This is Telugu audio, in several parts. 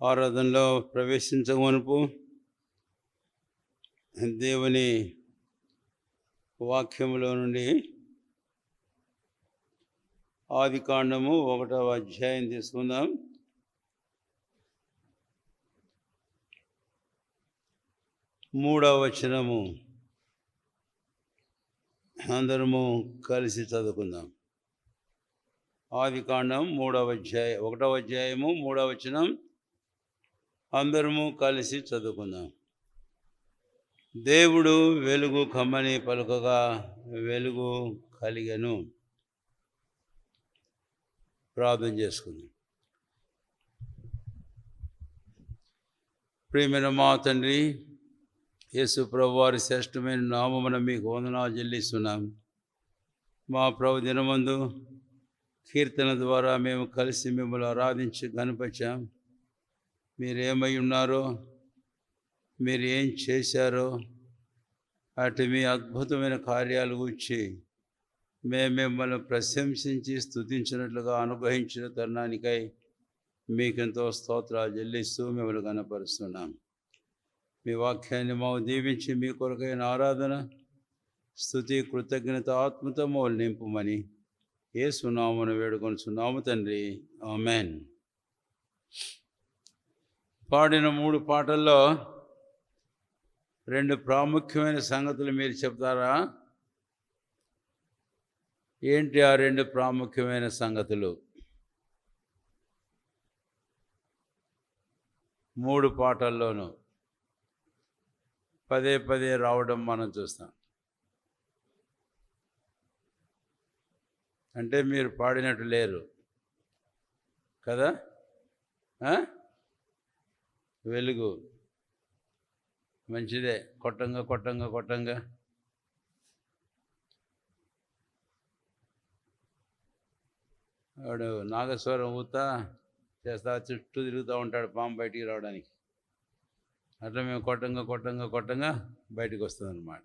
ఆరాధనలో ప్రవేశించమునుపు దేవుని వాక్యములో నుండి ఆదికాండము 1వ అధ్యాయం తీసుకుందాం. మూడవ వచనము అందరము కలిసి చదువుకుందాం. ఆదికాండం 1వ అధ్యాయము 3వ వచనం అందరము కలిసి చదువుకుందాం. దేవుడు వెలుగు కమ్మని పలుకగా వెలుగు కలిగెను. ప్రార్థన చేసుకుందాం. ప్రియమైన మా తండ్రి యేసు ప్రభు వారి శ్రేష్టమైన నామమున మీకు వందనాలు చెల్లిస్తున్నాం. మా ప్రభు దినమందు కీర్తన ద్వారా మేము కలిసి మిమ్మల్ని ఆరాధించి కనపరిచాం. మీరేమై ఉన్నారో, మీరు ఏం చేశారో, అటు మీ అద్భుతమైన కార్యాల గురించి మేము మిమ్మల్ని ప్రశంసించి స్తుతించినట్లుగా అనుగ్రహించిన తరుణానికై మీకెంతో స్తోత్రాలు చెల్లిస్తూ మిమ్మల్ని కనపరుస్తున్నాం. మీ వాక్యాన్ని మాకు దీవించి మీ కొరకైన ఆరాధన, స్తుతి, కృతజ్ఞత ఆత్మతో మమ్మల్ని నింపుమని యేసు నామమున వేడుకొనుచున్నాము తండ్రి, ఆమేన్. పాడిన 3 పాటల్లో 2 ప్రాముఖ్యమైన సంగతులు మీరు చెప్తారా? ఏంటి ఆ 2 ప్రాముఖ్యమైన సంగతులు? 3 పాటల్లోనూ పదే పదే రావడం మనం చూస్తాం. అంటే మీరు పాడినట్టు లేరు కదా? వెలుగు మంచిదే, కొట్టంగా కొట్టంగా కొట్టంగా. వాడు నాగస్వరం ఊతా చేస్తా చుట్టూ తిరుగుతూ ఉంటాడు పాము బయటికి రావడానికి. అట్లా మేము కొట్టంగా కొట్టంగా కొట్టంగా బయటికి వస్తుంది అన్నమాట.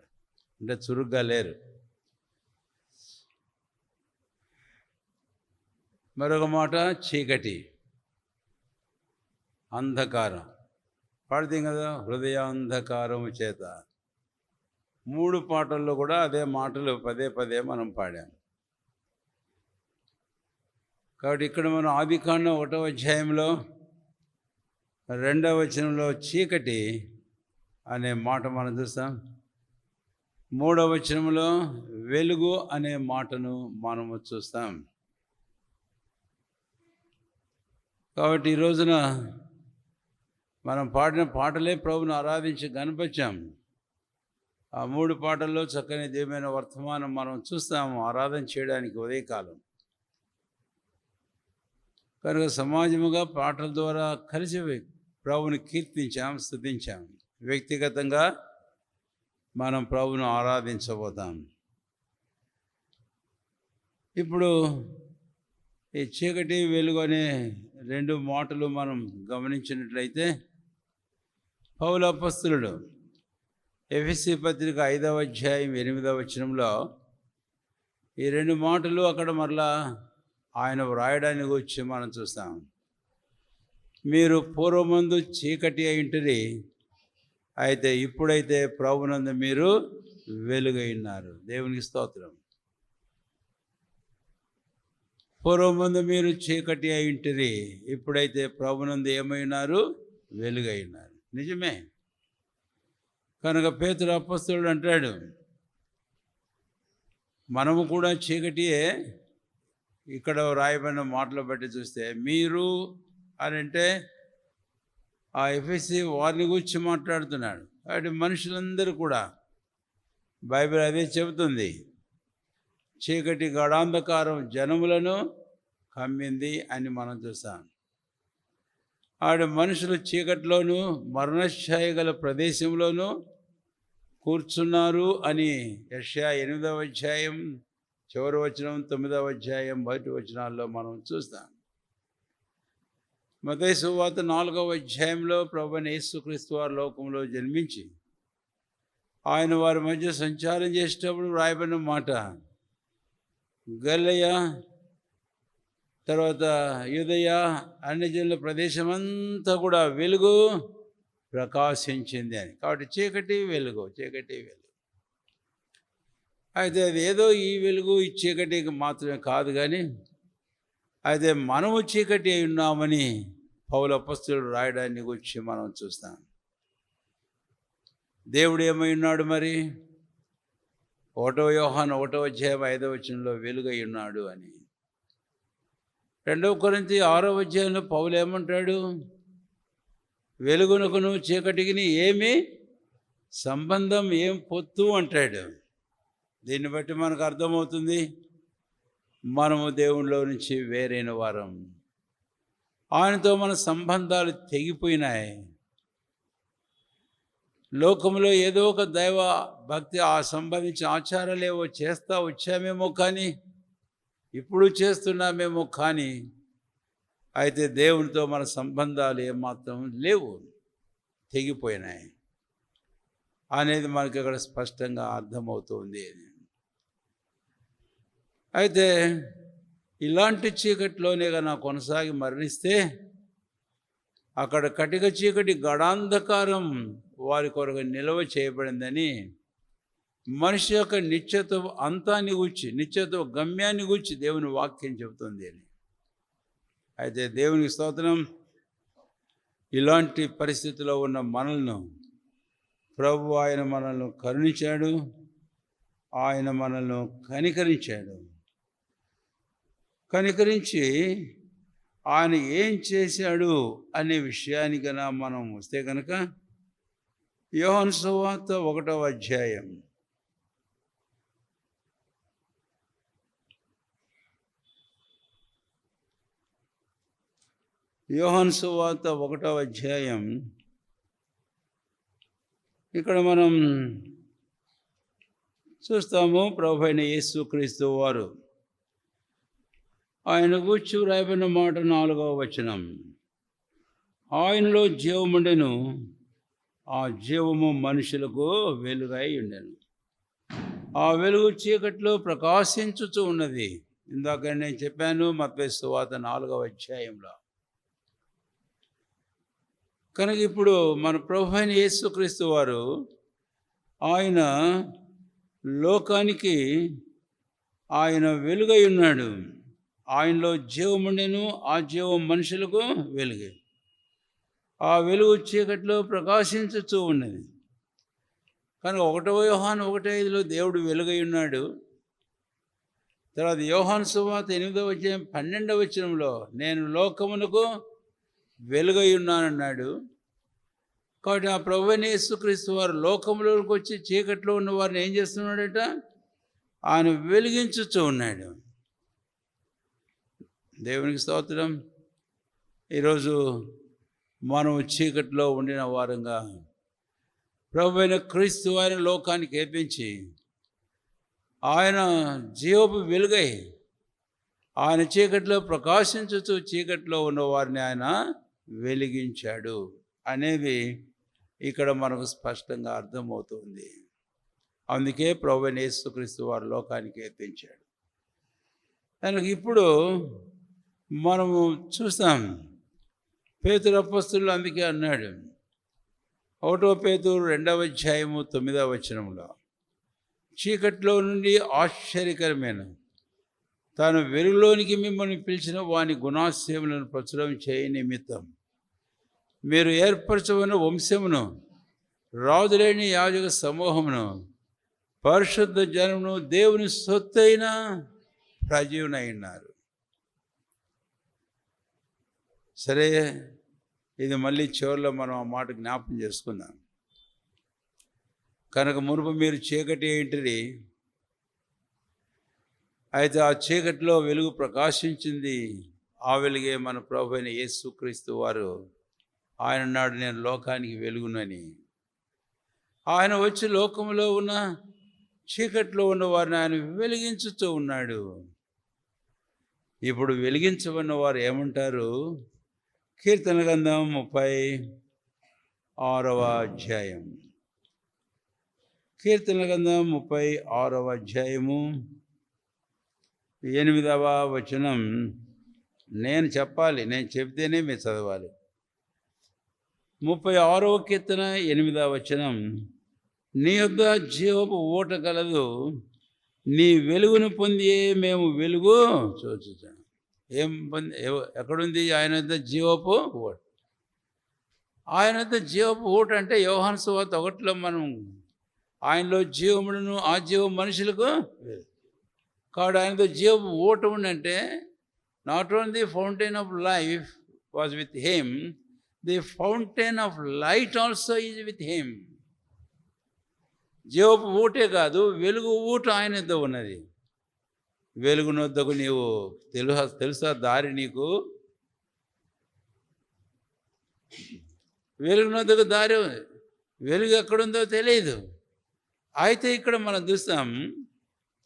అంటే చురుగ్గా లేరు. మరొక మాట చీకటి, అంధకారం. పాడుతాం కదా, హృదయాంధకారము చేత. 3 పాటల్లో కూడా అదే మాటలు పదే పదే మనం పాడాం. కాబట్టి ఇక్కడ మనం ఆదికాండం 1వ అధ్యాయంలో 2వ వచనంలో చీకటి అనే మాట మనం చూస్తాం. 3వ వచనంలో వెలుగు అనే మాటను మనము చూస్తాం. కాబట్టి ఈ రోజున మనం పాడిన పాటలే ప్రభుని ఆరాధించి గణపరిచాం. ఆ 3 పాటల్లో చక్కని దేవమైన వర్తమానం మనం చూస్తాము ఆరాధన చేయడానికి ఉదయకాలం. కనుక సమాజముగా పాటల ద్వారా కలిసి ప్రభుని కీర్తించాం, స్తుతించాం. వ్యక్తిగతంగా మనం ప్రభును ఆరాధించబోతాం. ఇప్పుడు ఈ చీకటి వెలుగు అనే 2 మాటలు మనం గమనించినట్లయితే, పౌలు అపొస్తలుడు ఎఫెసీ పత్రిక 5వ అధ్యాయం 8వ వచనంలో ఈ 2 మాటలు అక్కడ మరలా ఆయన వ్రాయడానికి వచ్చి మనం చూస్తాం. మీరు పూర్వమందు చీకటి అయింటిరి, అయితే ఇప్పుడైతే ప్రభునందు మీరు వెలుగై ఉన్నారు. దేవునికి స్తోత్రం. పూర్వమందు మీరు చీకటి అయింటిరి, ఇప్పుడైతే ప్రభునందు ఏమైనారు? వెలుగై ఉన్నారు. నిజమే. కనుక పేతురు అపొస్తలుడు అంటాడు, మనము కూడా చీకటియే. ఇక్కడ రాయబడిన మాటలు బట్టి చూస్తే మీరు అని అంటే ఆ ఎఫెసీ వారిని గురించి మాట్లాడుతున్నాడు. కాబట్టి మనుషులందరూ కూడా బైబిల్ అదే చెబుతుంది. చీకటి గాఢాంధకారం జనములను కమ్మింది అని మనం చూస్తాం. ఆడ మనుషులు చీకటిలోనూ మరణఛాయ గల ప్రదేశంలోనూ కూర్చున్నారు అని యెషయా 8వ అధ్యాయం చివరి వచనం, 9వ అధ్యాయం మొదటి వచనాల్లో మనం చూస్తాం. మత్తయి సువార్త 4వ అధ్యాయంలో ప్రభువైన యేసుక్రీస్తు వారు లోకంలో జన్మించి ఆయన వారి మధ్య సంచారం చేసేటప్పుడు రాయబడిన మాట, గలిలయ తర్వాత యూదయ అన్ని జనుల ప్రదేశమంతా కూడా వెలుగు ప్రకాశించింది అని. కాబట్టి చీకటి వెలుగు, చీకటి వెలుగు. అయితే అది ఏదో ఈ వెలుగు ఈ చీకటికి మాత్రమే కాదు, కానీ అయితే మనము చీకటి అయి ఉన్నామని పౌలు అపొస్తలుడు రాయడాన్ని గురించి మనం చూస్తాం. దేవుడు ఏమై ఉన్నాడు మరి? 1 యోహాను 1:5 వెలుగై ఉన్నాడు అని. 2 కొరింథీ 6 పౌలు ఏమంటాడు? వెలుగునకును చీకటికి ఏమి సంబంధం, ఏం పొత్తు అంటాడు. దీన్ని బట్టి మనకు అర్థమవుతుంది మనము దేవునిలో నుంచి వేరైన వారం. ఆయనతో మన సంబంధాలు తెగిపోయినాయి. లోకంలో ఏదో ఒక దైవ భక్తి సంబంధించిన ఆచారాలు ఏవో చేస్తూ వచ్చామేమో, కానీ ఇప్పుడు చేస్తున్నామేమో, కానీ అయితే దేవునితో మన సంబంధాలు ఏమాత్రం లేవు, తెగిపోయినాయి అనేది మనకి ఇక్కడ స్పష్టంగా అర్థమవుతుంది. అయితే ఇలాంటి చీకటిలోనే కన్నా కొనసాగి మరణిస్తే అక్కడ కటిక చీకటి గడాంధకారం వారి కొరకు నిల్వ చేయబడిందని మనిషి యొక్క నిత్యత్వ అంతాన్ని గూర్చి, నిత్యత్వ గమ్యాన్ని గూర్చి దేవుని వాక్యం చెబుతుంది అని. అయితే దేవునికి స్తోత్రం, ఇలాంటి పరిస్థితిలో ఉన్న మనల్ని ప్రభు ఆయన మనల్ని కరుణించాడు, ఆయన మనల్ని కనికరించాడు. కనికరించి ఆయన ఏం చేశాడు అనే విషయానికి కనుక మనం వస్తే కనుక యోహాను సువార్త 1వ అధ్యాయం యోహాను సువార్త 1వ అధ్యాయం ఇక్కడ మనం చూస్తాము. ప్రభువైన యేసుక్రీస్తు వారు ఆయన గూర్చి రాయబడిన మాట 4వ వచనం, ఆయనలో జీవముండెను, ఆ జీవము మనుషులకు వెలుగై ఉండెను, ఆ వెలుగు చీకట్లో ప్రకాశించుచూ ఉన్నది. ఇందాక నేను చెప్పాను మత్తయి సువార్త 4వ అధ్యాయంలో. కనుక ఇప్పుడు మన ప్రభువైన యేసుక్రీస్తు వారు ఆయన లోకానికి ఆయన వెలుగై ఉన్నాడు. ఆయనలో జీవముండెను, ఆ జీవం మనుషులకు వెలుగే, ఆ వెలుగు చీకట్లో ప్రకాశించుతూ ఉన్నది. కనుక 1 యోహాను 1:5 దేవుడు వెలుగై ఉన్నాడు. తర్వాత యోహాను సువార్త 8వ అధ్యాయం 12వ వచనంలో నేను లోకమునకు వెలుగై ఉన్నానన్నాడు. కాబట్టి ఆ ప్రభువైన యేసుక్రీస్తు వారు లోకంలోకి వచ్చి చీకట్లో ఉన్న వారిని ఏం చేస్తున్నాడట? ఆయన వెలిగించుతూ ఉన్నాడు. దేవునికి స్తోత్రం. ఈరోజు మనం చీకట్లో ఉండిన వారంగా ప్రభువైన క్రీస్తు వారిని లోకానికి ఏర్పించి ఆయన జీవపు వెలుగై ఆయన చీకట్లో ప్రకాశించుతూ చీకట్లో ఉన్న వారిని ఆయన వెలిగించాడు అనేది ఇక్కడ మనకు స్పష్టంగా అర్థమవుతుంది. అందుకే ప్రభువైన యేసుక్రీస్తు వారు లోకానికి ఏర్పించాడు. కనుక ఇప్పుడు మనము చూస్తాం, పేతురు అపొస్తలుడు అందుకే అన్నాడు 1 పేతురు 2వ అధ్యాయము 9వ వచనంలో, చీకట్లో నుండి ఆశ్చర్యకరమైన తాను వెలుగులోనికి మిమ్మల్ని పిలిచిన వాని గుణాశయములను ప్రచురం చేయ నిమిత్తం మీరు ఏర్పరచబడిన వంశమును, రాజులేని యాజక సమూహమును, పరిశుద్ధ జనమును, దేవుని సొత్తైన ప్రజీవునై ఉన్నారు. సరే, ఇది మళ్ళీ చివరిలో మనం ఆ మాట జ్ఞాపకం చేసుకుందాం. కనుక మునుపు మీరు చీకటి ఏంటిది, అయితే ఆ చీకటిలో వెలుగు ప్రకాశించింది. ఆ వెలుగే మన ప్రభువైన యేసుక్రీస్తు వారు. ఆయన నాడు నేను లోకానికి వెలుగునని. ఆయన వచ్చి లోకంలో ఉన్న చీకట్లో ఉన్న వారిని ఆయన వెలిగించుతూ ఉన్నాడు. ఇప్పుడు వెలిగించబడిన వారు ఏమంటారు? కీర్తన గ్రంథం 36వ అధ్యాయం, కీర్తన గ్రంథం 36వ అధ్యాయము 8వ వచనం నేను చెప్పాలి, నేను చెబితేనే మీరు చదవాలి. 36వ కీర్తన 8వ వచనం, నీ యొద్ద జీవపు ఊట కలదు, నీ వెలుగును పొంది మేము వెలుగు చూచుచాం. ఏం పొంది ఎక్కడుంది ఆయన యొద్ద జీవపు ఊట? ఆయన యొద్ద జీవపు ఊట అంటే యోహాను సువార్త 1లో మనం ఆయనలో జీవమును ఆ జీవం మనుషులకు కాబట్టి ఆయనతో జీవపు ఊట ఉండంటే not only the fountain of life was with him, the fountain of light also is with him. జీవపు ఊటే కాదు, వెలుగు ఊట ఆయనతో ఉన్నది. వెలుగునొద్దకు నీవు తెలుసా దారి నీకు? వెలుగునొద్దకు దారి, వెలుగు ఎక్కడుందో తెలియదు. అయితే ఇక్కడ మనం చూస్తాం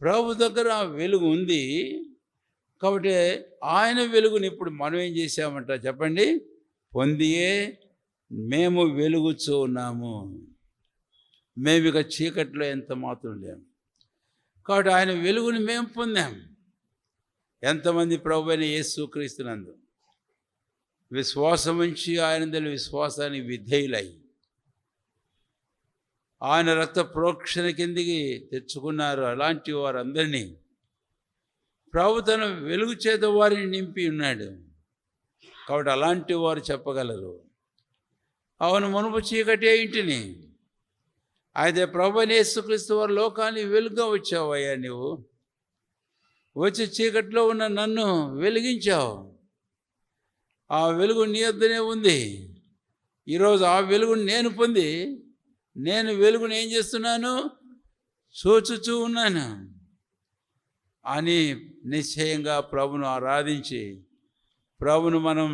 ప్రభు దగ్గర వెలుగు ఉంది కాబట్టి ఆయన వెలుగుని ఇప్పుడు మనం ఏం చేసామంట చెప్పండి? పొందియే మేము వెలుగుచూ ఉన్నాము. మేము ఇక చీకట్లో ఎంత మాత్రం లేము కాబట్టి ఆయన వెలుగుని మేము పొందాం. ఎంతమంది ప్రభు అయిన యేసుక్రీస్తునందు విశ్వాసం ఉంచి ఆయన విశ్వాసానికి విధేయులై ఆయన రక్త ప్రోక్షణ కిందికి తెచ్చుకున్నారు. అలాంటి వారందరినీ ప్రభు తన వెలుగు చేత వారిని నింపి ఉన్నాడు కాబట్టి అలాంటి వారు చెప్పగలరు, అవును మునుపు చీకటే ఇంటిని, అయితే ప్రభు అయిన యేసుక్రీస్తు వారు లోకాన్ని వెలుగుగా వచ్చావయ్యా, నువ్వు వచ్చి చీకట్లో ఉన్న నన్ను వెలిగించావు. ఆ వెలుగు నీ వద్దనే ఉంది. ఈరోజు ఆ వెలుగుని నేను పొంది నేను వెలుగుని ఏం చేస్తున్నాను? చూచుచూ ఉన్నాను అని నిశ్చయంగా ప్రభును ఆరాధించి ప్రభును మనం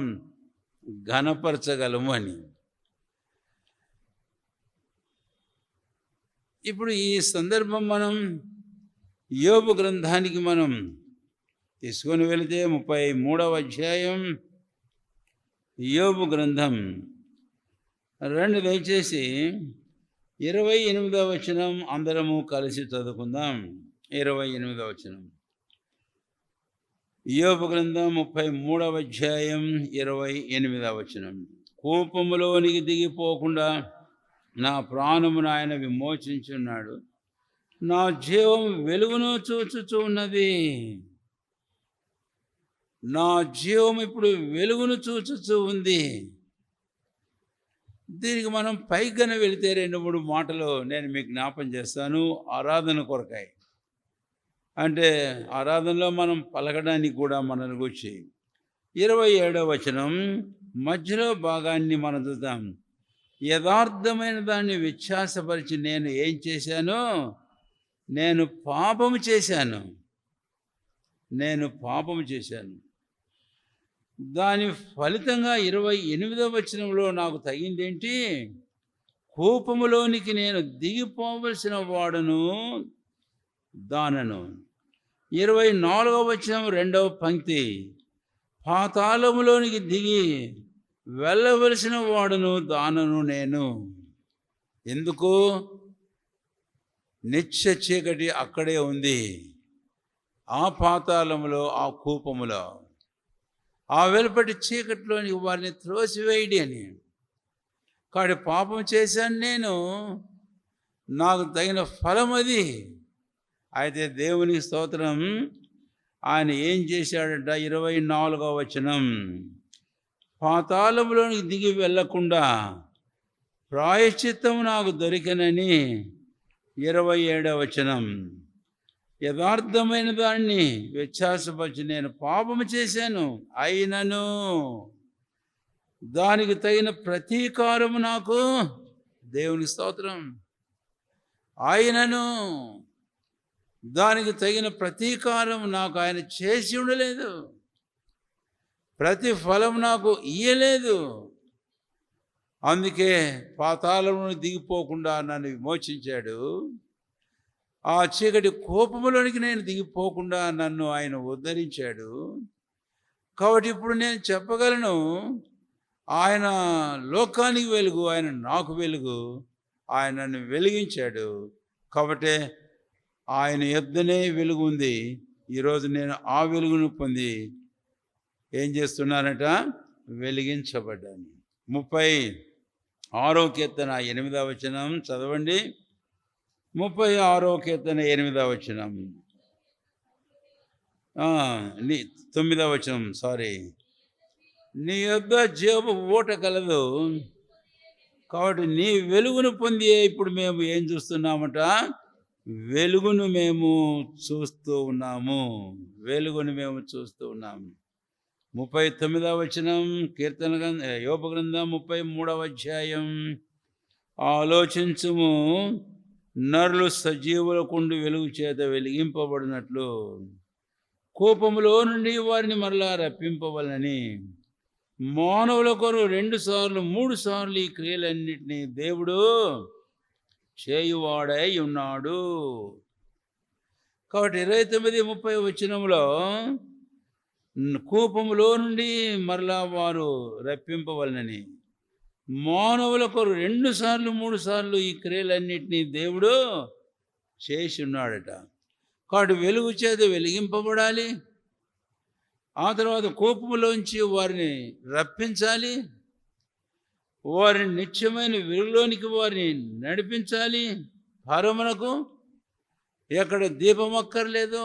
ఘనపరచగలము అని. ఇప్పుడు ఈ సందర్భం మనం యోబు గ్రంథానికి మనం తీసుకొని వెళితే 33వ అధ్యాయం యోబు గ్రంథం దయచేసి 28వ వచనం అందరము కలిసి చదువుకుందాం. 28వ వచనం యోబు గ్రంథం 33వ అధ్యాయం 28వ వచనం, కోపములోనికి దిగిపోకుండా నా ప్రాణమును ఆయన విమోచించున్నాడు, నా జీవం వెలుగును చూచుచూ ఉన్నది. నా జీవం ఇప్పుడు వెలుగును చూచుచూ ఉంది. దీనికి మనం పైకన వెళితే 2-3 మాటలు నేను మీకు జ్ఞాపం చేస్తాను. ఆరాధన కొరకాయ అంటే ఆరాధనలో మనం పలకడానికి కూడా మనల్ని గురించి 27వ వచనం మధ్యలో భాగాన్ని మనం చూద్దాం. యథార్థమైన దాన్ని వ్యత్యాసపరిచి నేను ఏం చేశాను? నేను పాపము చేశాను. దాని ఫలితంగా 28వ వచనంలో నాకు తగిందేంటి? కోపములోనికి నేను దిగిపోవలసిన వాడును దానను. 24వ వచనం 2వ పంక్తి, పాతాళములోనికి దిగి వెళ్ళవలసిన వాడును దానను నేను. ఎందుకు? నిత్య చీకటి అక్కడే ఉంది, ఆ పాతాళములో, ఆ కూపములో, ఆ వెలుపటి చీకటిలోని వారిని త్రోసివేయడి అని. కాబట్టి పాపం చేశాను నేను, నాకు తగిన ఫలం అది. అయితే దేవునికి స్తోత్రం, ఆయన ఏం చేశాడంట? 24వ వచనం, పాతాళంలోనికి దిగి వెళ్ళకుండా ప్రాయశ్చిత్తం నాకు దొరికినని. 27వ వచనం, యథార్థమైన దాన్ని వ్యత్యాసపరిచి నేను పాపము చేశాను, అయినను దానికి తగిన ప్రతీకారము నాకు, దేవుని స్తోత్రం, ఆయనను దానికి తగిన ప్రతీకారం నాకు ఆయన చేసి ఉండలేదు, ప్రతిఫలం నాకు ఇయ్యలేదు. అందుకే పాతాళమును దిగిపోకుండా నన్ను విమోచించాడు. ఆ చీకటి కోపములోనికి నేను దిగిపోకుండా నన్ను ఆయన ఉద్ధరించాడు. కాబట్టి ఇప్పుడు నేను చెప్పగలను, ఆయన లోకానికి వెలుగు, ఆయన నాకు వెలుగు, ఆయన నన్ను వెలిగించాడు. కాబట్టి ఆయన యొద్దనే వెలుగు ఉంది. ఈరోజు నేను ఆ వెలుగును పొంది ఏం చేస్తున్నారట? వెలిగించబడ్డాను. 36వ కీర్తన 8వ వచనం చదవండి. 36వ కీర్తన 8వ వచనం, 9వ వచనం, నీ యొద్ద జీవపు ఊట కలదు, కాబట్టి నీ వెలుగును పొంది ఇప్పుడు మేము ఏం చూస్తున్నామట? వెలుగును మేము చూస్తూ ఉన్నాము. వెలుగును మేము చూస్తూ ఉన్నాము. 39వ వచనం, యోబు గ్రంథం 33వ అధ్యాయం, ఆలోచించుము, నరులు సజీవులకుండి వెలుగు చేత వెలిగింపబడినట్లు కోపములో నుండి వారిని మరలా రప్పింపవలనని మానవుల కొరకు 2 సార్లు 3 సార్లు ఈ క్రియలన్నిటినీ దేవుడు చేయువాడై ఉన్నాడు. కాబట్టి 29, 30 వచనంలో కోపములో నుండి మరలా వారు రప్పింపవలనని మానవుల కొరకు 2 సార్లు 3 సార్లు ఈ క్రియలన్నిటినీ దేవుడు చేసి ఉన్నాడట. కాబట్టి వెలుగు చేత వెలిగింపబడాలి, ఆ తర్వాత కోపములోంచి వారిని రప్పించాలి, వారిని నిత్యమైన వెలుగులోనికి వారిని నడిపించాలి. పరమునకు ఎక్కడ దీపం అక్కర్లేదో,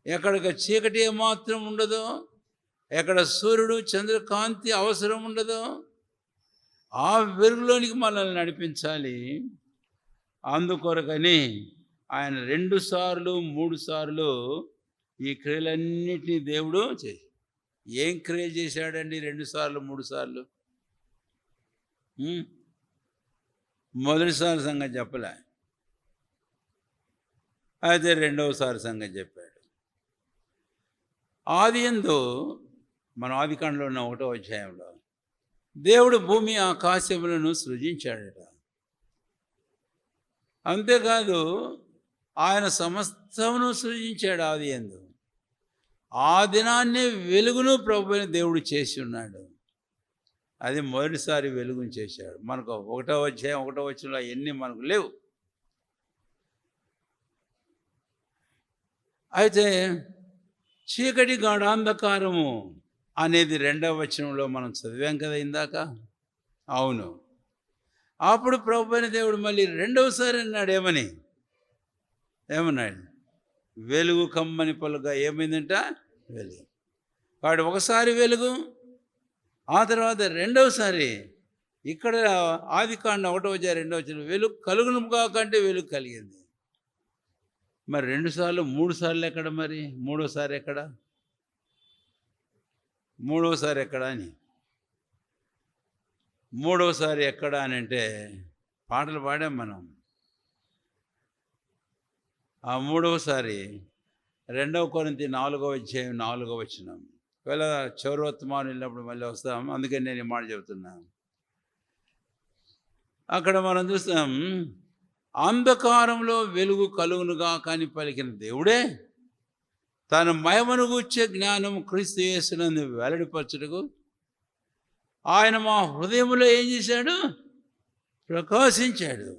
ఎక్కడికి చీకటి మాత్రం ఉండదో, ఎక్కడ సూర్యుడు చంద్రకాంతి అవసరం ఉండదో, ఆ వెలుగులోనికి మనల్ని నడిపించాలి. అందుకొరకని ఆయన 2 సార్లు 3 సార్లు ఈ క్రియలన్నిటినీ దేవుడు చేసి, ఏం క్రియ చేశాడండి 2 సార్లు 3 సార్లు? మొదటిసారి సంగతి చెప్పలే, అయితే 2వసారి సంగతి చెప్పాడు. ఆదియందు, మన ఆదికాండలో ఉన్న 1వ అధ్యాయంలో దేవుడు భూమి ఆకాశములను సృజించాడట. అంతేకాదు ఆయన సమస్తమును సృజించాడు ఆదియందు. ఆ దినాన్నే వెలుగును ప్రభువైన దేవుడు చేసి ఉన్నాడు. అది మొదటిసారి వెలుగును చేశాడు. మనకు 1వ అధ్యాయం 1వ వచనంలో ఎన్ని మనకు లేవు. అయితే చీకటి గాఢాంధకారము అనేది 2వ వచనంలో మనం చదివాం కదా ఇందాక. అవును, అప్పుడు ప్రభువైన దేవుడు మళ్ళీ 2వసారి అన్నాడు. ఏమన్నాడు? వెలుగు కమ్మని పలుగా ఏమైందంట? వెలుగు. వాడు ఒకసారి వెలుగు, ఆ తర్వాత 2వసారి ఇక్కడ ఆదికాండం 1వ అధ్యాయం 2వ వచనం, వెలుగు కలుగును కాకంటే వెలుగు కలిగింది. మరి 2 సార్లు 3 సార్లు ఎక్కడ? మరి 3వసారి ఎక్కడ? 3వసారి ఎక్కడ అని, 3వసారి ఎక్కడ అని అంటే పాటలు పాడాం మనం. ఆ 3వసారి 2 కొరింథీ 4వ అధ్యాయం 4వ వచనం. ఒకవేళ చౌరవర్తమానం వెళ్ళినప్పుడు మళ్ళీ వస్తాం, అందుకని నేను ఈ మాట చెబుతున్నాను. అక్కడ మనం చూస్తాం, అంధకారంలో వెలుగు కలుగునుగా కానీ పలికిన దేవుడే తన మహిమను గూర్చే జ్ఞానం క్రీస్తు యేసునందు వెల్లడిపరచుటకు ఆయన మా హృదయంలో ఏం చేశాడు? ప్రకాశించాడు.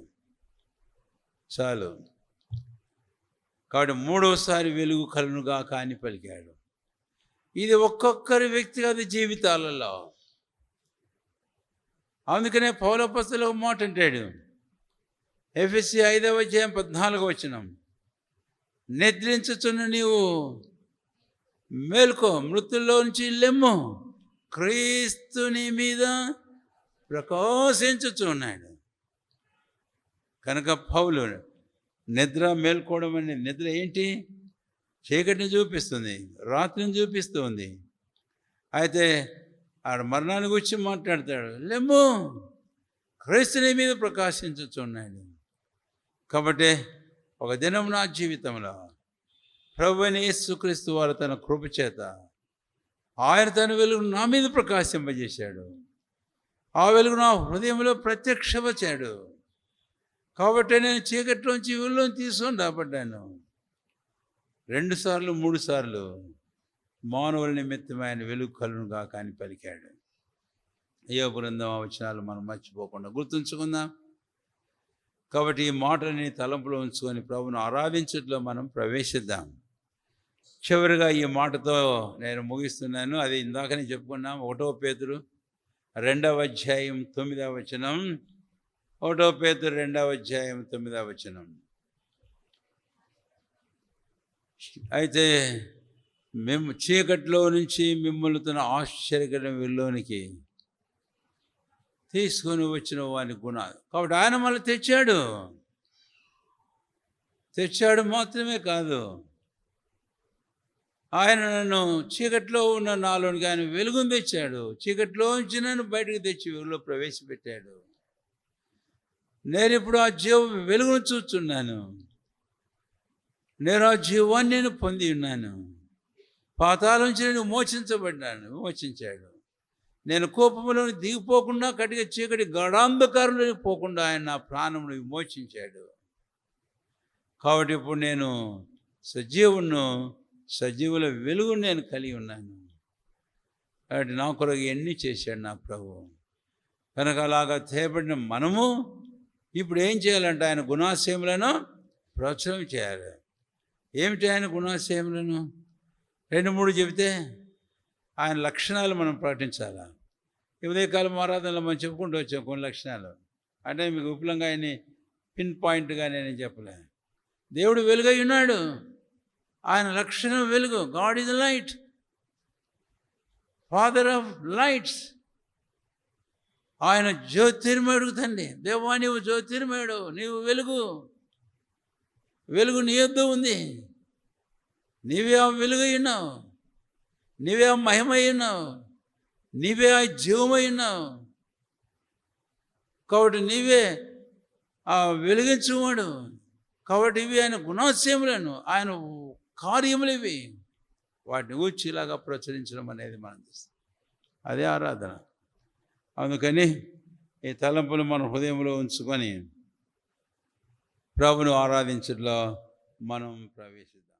చాలు. కాబట్టి 3వసారి వెలుగు కలుగునుగా కానీ పలికాడు. ఇది ఒక్కొక్కరి వ్యక్తిగత జీవితాలలో. అందుకనే పౌలు అపోస్తలుడు ఒక మాట అంటాడు, ఎఫెసీ 5వ అధ్యాయం 14వ వచనం, నిద్రించుచున్న నీవు మేల్కో, మృతుల్లో నుంచి లెమ్ము, క్రీస్తు నీ మీద ప్రకాశించుచున్నాడు. కనుక పౌలు నిద్ర మేల్కోవడం అనే నిద్ర ఏంటి? చీకటిని చూపిస్తుంది, రాత్రిని చూపిస్తుంది. అయితే ఆడ మరణాన్ని గురించి మాట్లాడతాడు, లెమ్ము, క్రీస్తు నీ మీద ప్రకాశించుచున్నాడు. కాబట్టి ఒక దినం నా జీవితంలో ప్రభువైన యేసుక్రీస్తు వారు తన కృప చేత ఆయన తన వెలుగు నా మీద ప్రకాశింపజేశాడు. ఆ వెలుగు నా హృదయంలో ప్రత్యక్షపరిచాడు. కాబట్టి నేను చీకట్లోంచి వెలుగులోని తీసుకొని రాబడ్డాను. 2 సార్లు 3 సార్లు మానవుల నిమిత్తం ఆయన వెలుగు కలుగునుగా కానీ పలికాడు. యోబు గ్రంథం వచనాలు మనం మర్చిపోకుండా గుర్తుంచుకుందాం. కాబట్టి ఈ మాటని తలంపులో ఉంచుకొని ప్రభువును ఆరాధించట్లో మనం ప్రవేశిద్దాం. చివరిగా ఈ మాటతో నేను ముగిస్తున్నాను. అది ఇందాకనే చెప్పుకున్నాం. 1 పేతురు 2వ అధ్యాయం 9వ వచనం. 1 పేతురు 2వ అధ్యాయం 9వ వచనం. అయితే మేము చీకట్లో నుంచి మిమ్మల్ని తన ఆశ్చర్యకరమైన వెలుగులోనికి తీసుకొని వచ్చిన వాని గుణాలు. కాబట్టి ఆయన మళ్ళీ తెచ్చాడు మాత్రమే కాదు, ఆయన నన్ను చీకట్లో ఉన్న నాలోనికి ఆయన వెలుగును తెచ్చాడు. చీకట్లో నుంచి నన్ను బయటకు తెచ్చి వెలుగులో ప్రవేశపెట్టాడు. నేను ఇప్పుడు ఆ వెలుగును చూస్తున్నాను. నేను ఆ జీవాన్ని నేను పొంది ఉన్నాను. పాతాళం నుంచి నేను మోచించాడు. నేను కోపంలో దిగిపోకుండా కటిక చీకటి గడాంధకారంలో పోకుండా ఆయన నా ప్రాణమును విమోచించాడు. కాబట్టి ఇప్పుడు నేను సజీవుల వెలుగు నేను కలిగి ఉన్నాను. కాబట్టి నా కొరకు ఎన్ని చేశాడు నా ప్రభువు. కనుక అలాగా చేయబడిన మనము ఇప్పుడు ఏం చేయాలంటే ఆయన గుణాశయములను ప్రచురం చేయాలి. ఏమిటి ఆయన గుణాశయములను? 2-3 చెబితే ఆయన లక్షణాలు మనం ప్రకటించాలా. ఈ ఉదయకాలం ఆరాధనలో మనం చెప్పుకుంటూ వచ్చాం కొన్ని లక్షణాలు. అంటే మీకు విపులంగా ఆయన్ని పిన్ పాయింట్గా నేను చెప్పలే. దేవుడు వెలుగై ఉన్నాడు. ఆయన లక్షణం వెలుగు. God is light, father of lights. ఆయన జ్యోతిర్మయుడు తండ్రి. దేవా నీవు జ్యోతిర్మయుడు, నీవు వెలుగు నీ యొద్ద ఉంది. నీవే ఆ వెలుగై ఉన్నావు, నీవే ఆ మహిమై ఉన్నావు, నీవే ఆ జీవమై ఉన్నావు. కాబట్టి నీవే ఆ వెలిగించువాడు. కాబట్టి ఇవి ఆయన గుణాశయములను, ఆయన కార్యములు ఇవి. వాటిని ఊచిలాగా ప్రచురించడం అనేది మనం చేస్తాం. అదే ఆరాధన. అందుకని ఈ తలంపులు మన హృదయంలో ఉంచుకొని ప్రభును ఆరాధించడంలో మనం ప్రవేశిద్దాం.